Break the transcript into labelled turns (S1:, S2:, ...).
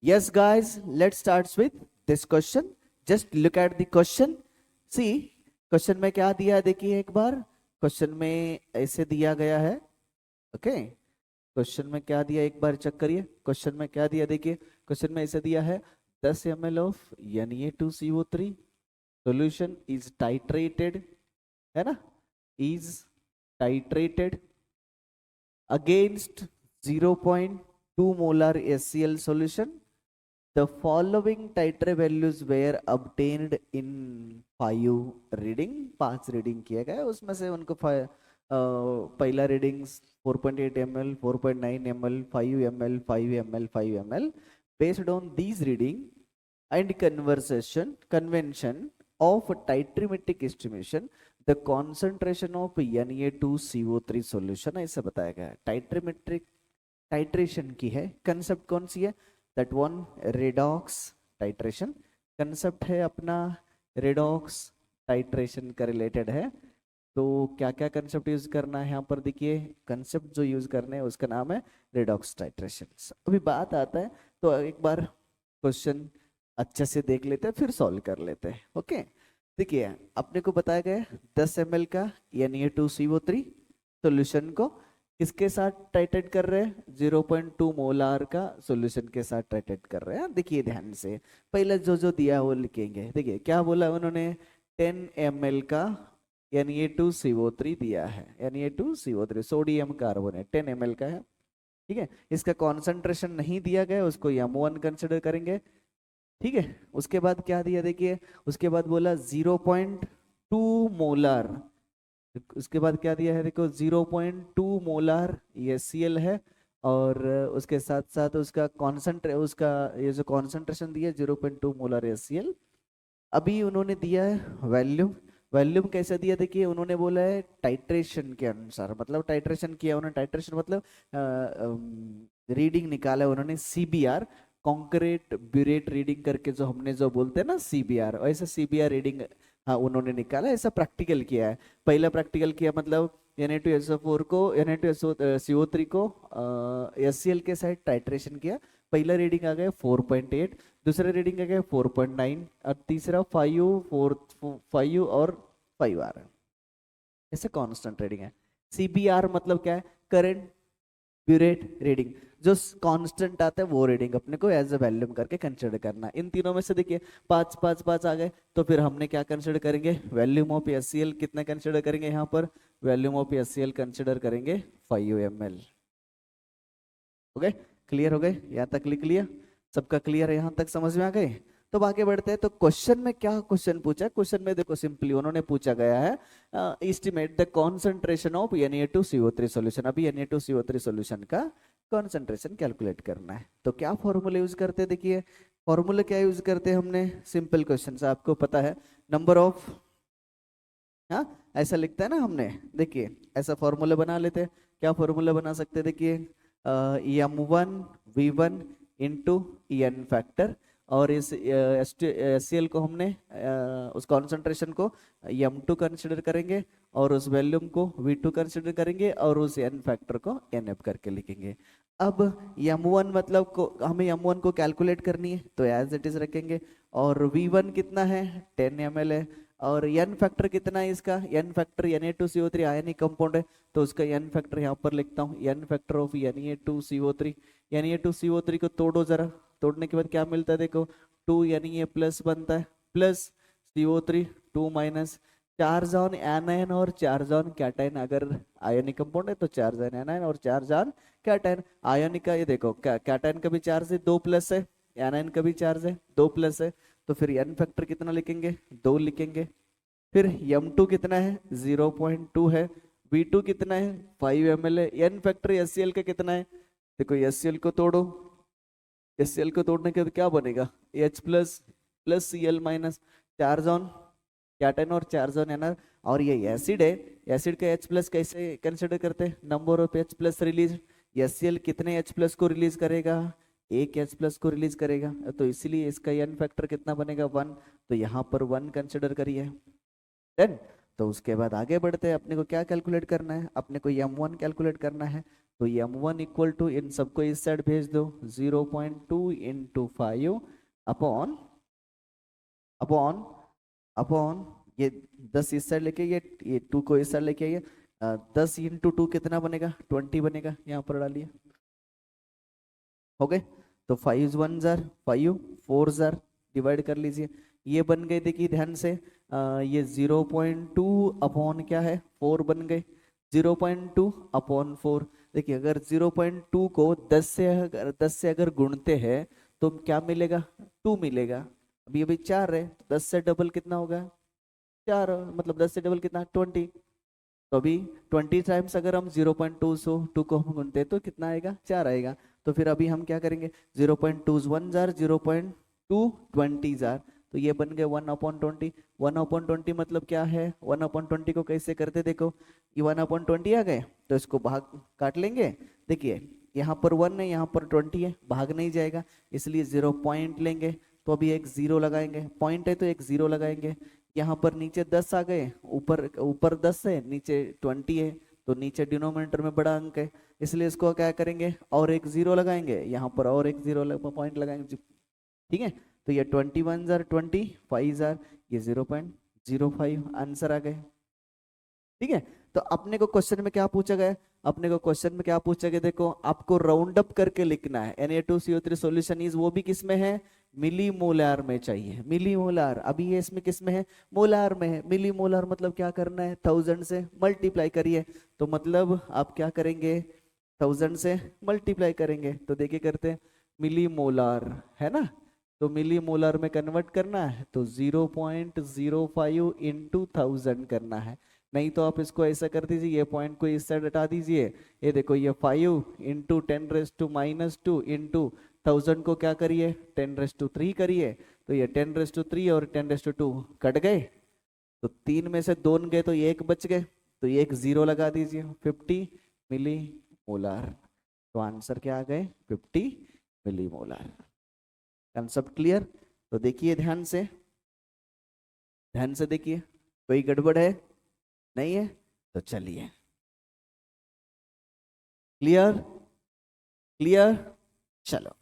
S1: Yes, guys, let's start with this question. Just look at the question. See, question में क्या दिया है देखिए एक बार. क्वेश्चन में ऐसे दिया गया है. ओके, क्वेश्चन में क्या दिया एक बार चेक करिए. क्वेश्चन में क्या दिया देखिए. क्वेश्चन में ऐसे दिया है 10 ml of Na2CO3 solution is titrated, है ना, is titrated against 0.2 molar HCl solution. The following titer values were obtained in 5 reading. 5 reading किया गया उसमें से उनको पहला reading 4.8 ml, 4.9 ml, 5 ml, 5 ml, 5 ml. Based on these reading and convention of titrimetric estimation, the concentration of Na2CO3 solution ऐसा बताया गया है. टाइट्रीमेट्रिक टाइट्रेशन की है. कंसेप्ट कौन सी है? That one, redox titration. Concept है अपना रेडॉक्स टाइट्रेशन का रिलेटेड है. तो क्या क्या कंसेप्ट यूज करना है यहाँ पर देखिए. कंसेप्ट जो यूज करने हैं उसका नाम है रेडॉक्स टाइट्रेशन. अभी बात आता है तो एक बार क्वेश्चन अच्छे से देख लेते हैं फिर सॉल्व कर लेते हैं. ओके, देखिए अपने को बताया गया 10 ml का Na2CO3 सॉल्यूशन को किसके साथ टाइट्रेट कर रहे हैं? 0.2 मोलार का सॉल्यूशन के साथ टाइट्रेट कर रहे हैं. देखिए ध्यान से पहले जो जो दिया है वो लिखेंगे. देखिए क्या बोला उन्होंने, 10 ml का Na2CO3 दिया है. Na2CO3 सोडियम कार्बोनेट 10 ml का है. ठीक है, इसका कॉन्सेंट्रेशन नहीं दिया गया, उसको M1 कंसिडर करेंगे. ठीक है, उसके बाद क्या दिया देखिए, उसके बाद बोला 0.2 मोलार. उसके बाद क्या दिया है देखो, 0.2 मोलार HCl है. और उसके साथ साथ उसका ये जो कॉन्सेंट्रेशन दिया 0.2 मोलार HCl. अभी उन्होंने दिया है वॉल्यूम. वॉल्यूम कैसे दिया देखिए, उन्होंने बोला है टाइट्रेशन के अनुसार. मतलब टाइट्रेशन किया उन्होंने. टाइट्रेशन मतलब रीडिंग निकाला उन्होंने CBR, कॉन्क्रीट ब्यूरेट रीडिंग करके जो हमने जो बोलते हैं ना CBR, ऐसा CBR रीडिंग हाँ उन्होंने निकाला. ऐसा प्रैक्टिकल किया है. पहला प्रैक्टिकल किया मतलब Na2SO4 को Na2CO3 को HCl के साथ टाइट्रेशन किया. पहला रीडिंग आ गया 4.8, दूसरा रीडिंग आ गया 4.9 और तीसरा 5 और 5 आ रहा है. ऐसे कांस्टेंट रीडिंग है. CBR मतलब क्या है? Current burette reading. जो कांस्टेंट आता है वो रीडिंग अपने को एज अ वैल्यूम करके कंसिडर करना है. इन तीनों में से देखिए 5 5 5 आ गए तो फिर हमने क्या कंसिडर करेंगे? वॉल्यूम ऑफ HCl कितना कंसिडर करेंगे यहाँ पर? वॉल्यूम ऑफ HCl कंसिडर करेंगे 5 ml. हो गए? क्लियर हो गए? यहाँ तक लिख लिया? सबका क्लियर है? यहाँ तक समझ में आ गए? तो आगे बढ़ते हैं. तो क्वेश्चन में क्या क्वेश्चन पूछा है? क्वेश्चन में देखो सिंपली उन्होंने पूछा गया है estimate the concentration of Na2CO3 solution. अभी Na2CO3 सॉल्यूशन का कॉन्सेंट्रेशन कैलकुलेट करना है. तो क्या फॉर्मूला यूज करते हैं देखिए. फॉर्मूला क्या यूज करते हैं हमने? सिंपल क्वेश्चन से आपको पता है, नंबर ऑफ, हाँ ऐसा लिखता है ना हमने. देखिए ऐसा फॉर्मूला बना लेते हैं. क्या फॉर्मूला बना सकते हैं देखिए, M1V1 इंटू EN फैक्टर. और इस HCl को हमने उस कॉन्सेंट्रेशन को M2 कंसिडर करेंगे और उस वॉल्यूम को V2 कंसिडर करेंगे और उस N फैक्टर को NF करके लिखेंगे. अब M1 मतलब को हमें M1 को कैलकुलेट करनी है तो एज इट इज रखेंगे. और V1 कितना है? 10 ml है. और N फैक्टर कितना है इसका? N factor Na2CO3 ionic compound है तो उसका N फैक्टर यहाँ पर लिखता हूँ. N factor of Na2CO3. Na2CO3 को तोड़ो जरा. तोड़ने के बाद क्या मिलता है देखो, 2 Na प्लस बनता है plus CO3 2 minus. Charge on anion और चार्ज ऑन कैटायन. अगर आयनिक कंपाउंड है तो चार्ज ऑन एनायन और चार्ज ऑन कैटायन. आयनिक का ये देखो कैटायन का भी चार्ज है 2 प्लस है, एनायन का भी चार्ज है 2 प्लस है. तो फिर N फैक्टर कितना लिखेंगे? 2 लिखेंगे. फिर M2 कितना है? 0.2 है. V2 कितना है? 5 ml है. N फैक्टर HCl का कितना है? देखो HCl को तोड़ो. HCl को तोड़ने के बाद क्या बनेगा? H plus plus Cl minus. Charge on cation और चार्ज ऑन एनर. और ये एसिड है, एसिड का H प्लस कैसे कंसिडर करते हैं? Number of H plus release. HCl कितने H प्लस को रिलीज करेगा? एक H प्लस को रिलीज करेगा. तो इसीलिए इसका N फैक्टर कितना बनेगा? 1. तो यहाँ पर 1 कंसिडर करिए. डन. तो उसके बाद आगे बढ़ते हैं. अपने को क्या कैलकुलेट करना है? अपने को M1 कैलकुलेट करना है. तो ये m1 इक्वल टू, इन सबको इस साइड भेज दो, 0.2 इंटू 5 अपॉन अपॉन अपॉन ये 10 इस साइड लेके, ये 2 को इस साइड लेके आइए, 10 इंटू 2 कितना बनेगा, 20 बनेगा, यहाँ पर डालिए, हो गए। तो 5 1 जार 5, 4 जार, डिवाइड कर लीजिए, ये बन गए, देखिए ध्यान से, ये 0.2 अपॉन क्या है 4 बन गए, 0.2 अपॉन 4। देखिए अगर 0.2 को 10 से अगर गुणते हैं तो क्या मिलेगा, 2 मिलेगा। अभी अभी 4 है, 10 से डबल कितना होगा, 4, मतलब 10 से डबल कितना, 20। तो अभी 20 टाइम्स अगर हम 0.2 सो 2 को हम गुनते हैं तो कितना आएगा, 4 आएगा। तो फिर अभी हम क्या करेंगे, 0.2 1 जार, 0.2 20 जार, तो ये बन गए 1/20। 1/20 मतलब क्या है, 1/20 को कैसे करते, देखो ये 1/20 आ गए, तो इसको भाग काट लेंगे। देखिए यहाँ पर 1 है, यहाँ पर 20 है, भाग नहीं जाएगा, इसलिए 0 पॉइंट लेंगे, तो अभी एक 0 लगाएंगे, पॉइंट है तो एक 0 लगाएंगे। यहाँ पर नीचे 10 आ गए, ऊपर ऊपर 10 है, नीचे 20 है, तो नीचे डिनोमिनेटर में बड़ा अंक है, इसलिए इसको क्या करेंगे, और एक 0 लगाएंगे, यहाँ पर और एक 0 पॉइंट लगाएंगे, ठीक है। तो ये 21 जार 20, 5 जार, ये 0.05 आंसर आ गए, ठीक है। तो अपने को क्वेश्चन में क्या पूछा गया, अपने को क्वेश्चन में क्या पूछा गया, देखो आपको राउंड अप करके लिखना है, Na2CO3 सॉल्यूशन इज, वो भी किस में है, मिली मोलार में चाहिए, मिली मोलार। अभी ये इसमें किस में है, मोलार में है। मिली मोलार मतलब क्या करना है, 1000 से मल्टीप्लाई करिए, तो मतलब आप क्या करेंगे, 1000 से मल्टीप्लाई करेंगे, तो देखिए करते हैं, मिली मोलार है ना, तो मिली मोलार में कन्वर्ट करना है तो 0.05 इंटू 1000 करना है। नहीं तो आप इसको ऐसा कर दीजिए, ये पॉइंट को इस साइड हटा दीजिए, ये देखो ये 5 इंटू 10⁻² इंटू 1000 को क्या करिए, 10⁻³ करिए, तो ये 10⁻³ और 10⁻² कट गए, तो 3 में से 2 गए तो एक बच गए, तो ये एक 0 लगा दीजिए, 50 मिली मोलार। तो आंसर क्या आ गए, 50 मिली मोलार। Concept clear. तो देखिए ध्यान से, ध्यान से देखिए, कोई गड़बड़ है, नहीं है, तो चलिए, क्लियर, क्लियर, चलो।